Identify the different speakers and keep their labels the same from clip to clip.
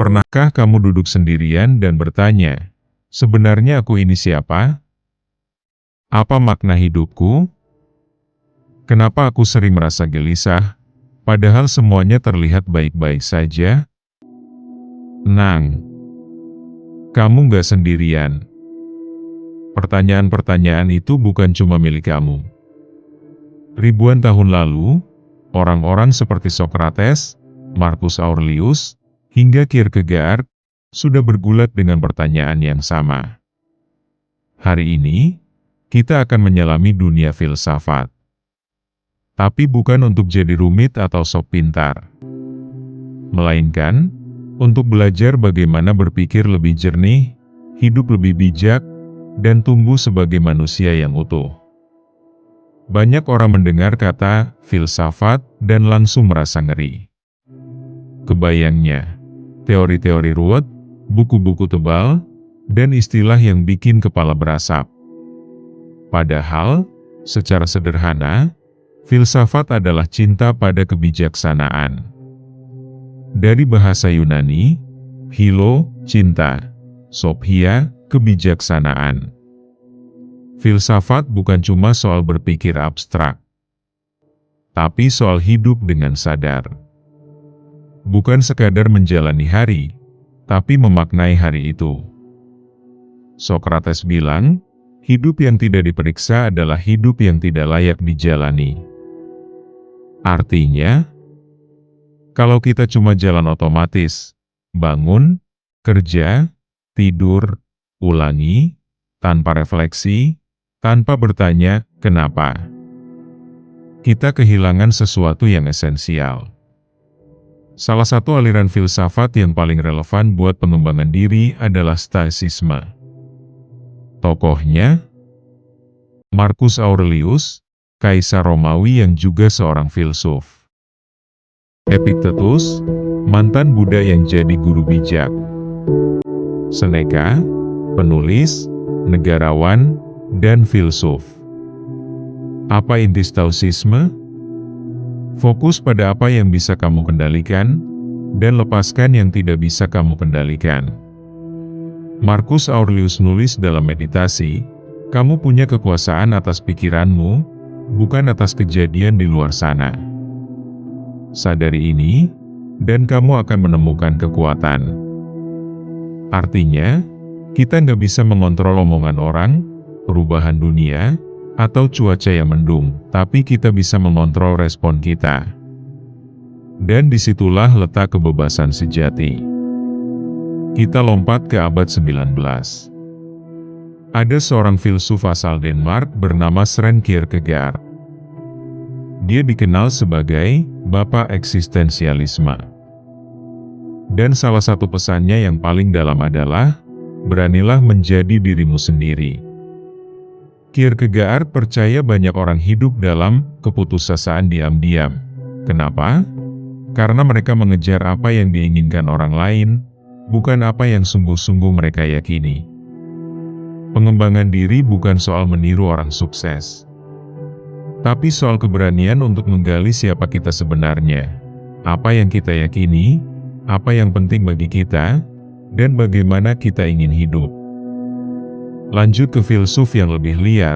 Speaker 1: Pernahkah kamu duduk sendirian dan bertanya, sebenarnya aku ini siapa? Apa makna hidupku? Kenapa aku sering merasa gelisah, padahal semuanya terlihat baik-baik saja? Tenang, kamu nggak sendirian. Pertanyaan-pertanyaan itu bukan cuma milik kamu. Ribuan tahun lalu, orang-orang seperti Socrates, Marcus Aurelius, hingga Kierkegaard, sudah bergulat dengan pertanyaan yang sama. Hari ini, kita akan menyelami dunia filsafat. Tapi bukan untuk jadi rumit atau sok pintar. Melainkan, untuk belajar bagaimana berpikir lebih jernih, hidup lebih bijak, dan tumbuh sebagai manusia yang utuh. Banyak orang mendengar kata filsafat dan langsung merasa ngeri. Kebayangnya, teori-teori ruwet, buku-buku tebal, dan istilah yang bikin kepala berasap. Padahal, secara sederhana, filsafat adalah cinta pada kebijaksanaan. Dari bahasa Yunani, philo, cinta, sophia, kebijaksanaan. Filsafat bukan cuma soal berpikir abstrak, tapi soal hidup dengan sadar. Bukan sekadar menjalani hari, tapi memaknai hari itu. Socrates bilang, hidup yang tidak diperiksa adalah hidup yang tidak layak dijalani. Artinya, kalau kita cuma jalan otomatis, bangun, kerja, tidur, ulangi, tanpa refleksi, tanpa bertanya, kenapa? Kita kehilangan sesuatu yang esensial. Salah satu aliran filsafat yang paling relevan buat pengembangan diri adalah Stoicisme. Tokohnya, Marcus Aurelius, kaisar Romawi yang juga seorang filsuf. Epictetus, mantan Buddha yang jadi guru bijak. Seneca, penulis, negarawan, dan filsuf. Apa inti Stoicisme? Fokus pada apa yang bisa kamu kendalikan, dan lepaskan yang tidak bisa kamu kendalikan. Marcus Aurelius nulis dalam Meditasi, kamu punya kekuasaan atas pikiranmu, bukan atas kejadian di luar sana. Sadari ini, dan kamu akan menemukan kekuatan. Artinya, kita nggak bisa mengontrol omongan orang, perubahan dunia, atau cuaca yang mendung, tapi kita bisa mengontrol respon kita. Dan disitulah letak kebebasan sejati. Kita lompat ke abad 19. Ada seorang filsuf asal Denmark bernama Søren Kierkegaard. Dia dikenal sebagai Bapak Eksistensialisme. Dan salah satu pesannya yang paling dalam adalah, beranilah menjadi dirimu sendiri. Kierkegaard percaya banyak orang hidup dalam keputusasaan diam-diam. Kenapa? Karena mereka mengejar apa yang diinginkan orang lain, bukan apa yang sungguh-sungguh mereka yakini. Pengembangan diri bukan soal meniru orang sukses, tapi soal keberanian untuk menggali siapa kita sebenarnya, apa yang kita yakini, apa yang penting bagi kita, dan bagaimana kita ingin hidup. Lanjut ke filsuf yang lebih liar,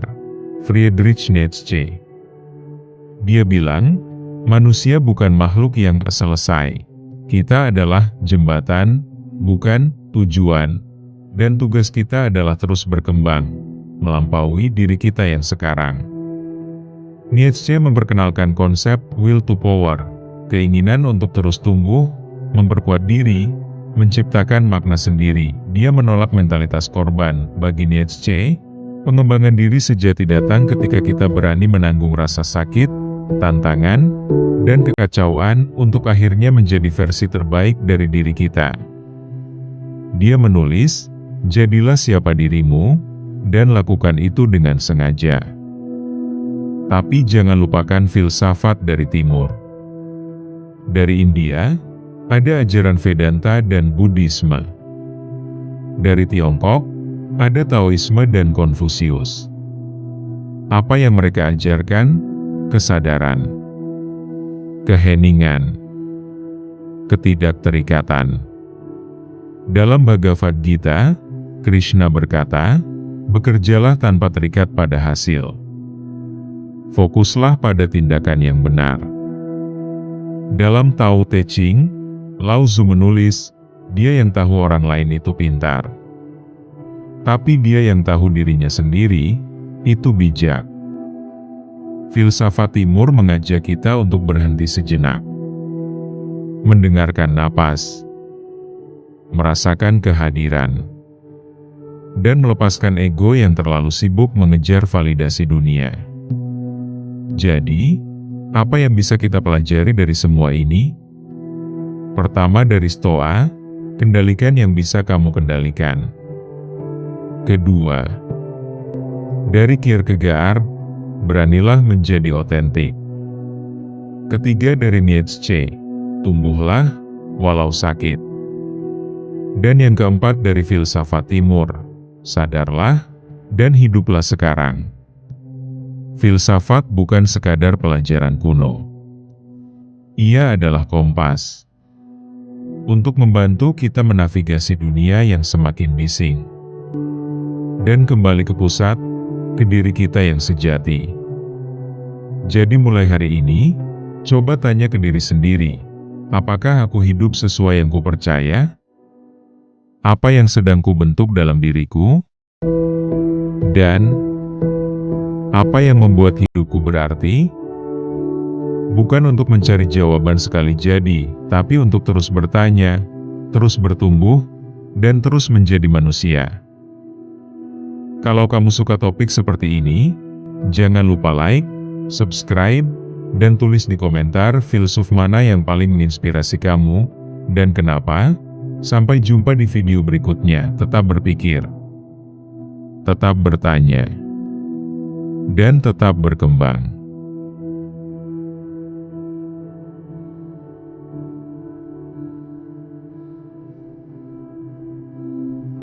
Speaker 1: Friedrich Nietzsche. Dia bilang, manusia bukan makhluk yang selesai. Kita adalah jembatan, bukan tujuan. Dan tugas kita adalah terus berkembang, melampaui diri kita yang sekarang. Nietzsche memperkenalkan konsep will to power, keinginan untuk terus tumbuh, memperkuat diri, menciptakan makna sendiri. Dia menolak mentalitas korban. Bagi Nietzsche, pengembangan diri sejati datang ketika kita berani menanggung rasa sakit, tantangan, dan kekacauan untuk akhirnya menjadi versi terbaik dari diri kita. Dia menulis, jadilah siapa dirimu, dan lakukan itu dengan sengaja. Tapi jangan lupakan filsafat dari timur. Dari India, ada ajaran Vedanta dan Buddhisme. Dari Tiongkok, ada Taoisme dan Konfusius. Apa yang mereka ajarkan? Kesadaran, keheningan, ketidakterikatan. Dalam Bhagavad Gita, Krishna berkata, bekerjalah tanpa terikat pada hasil. Fokuslah pada tindakan yang benar. Dalam Tao Te Ching, Lao Tzu menulis, dia yang tahu orang lain itu pintar. Tapi dia yang tahu dirinya sendiri, itu bijak. Filsafat Timur mengajak kita untuk berhenti sejenak. Mendengarkan napas, merasakan kehadiran, dan melepaskan ego yang terlalu sibuk mengejar validasi dunia. Jadi, apa yang bisa kita pelajari dari semua ini? Pertama, dari Stoa, kendalikan yang bisa kamu kendalikan. Kedua, dari Kierkegaard, beranilah menjadi otentik. Ketiga, dari Nietzsche, tumbuhlah walau sakit. Dan yang keempat, dari filsafat Timur, sadarlah dan hiduplah sekarang. Filsafat bukan sekadar pelajaran kuno. Ia adalah kompas untuk membantu kita menavigasi dunia yang semakin bising dan kembali ke pusat, ke diri kita yang sejati. Jadi mulai hari ini, coba tanya ke diri sendiri, apakah aku hidup sesuai yang kupercaya? Apa yang sedang kubentuk dalam diriku? Dan apa yang membuat hidupku berarti? Bukan untuk mencari jawaban sekali jadi, tapi untuk terus bertanya, terus bertumbuh, dan terus menjadi manusia. Kalau kamu suka topik seperti ini, jangan lupa like, subscribe, dan tulis di komentar filsuf mana yang paling menginspirasi kamu, dan kenapa. Sampai jumpa di video berikutnya. Tetap berpikir, tetap bertanya, dan tetap berkembang.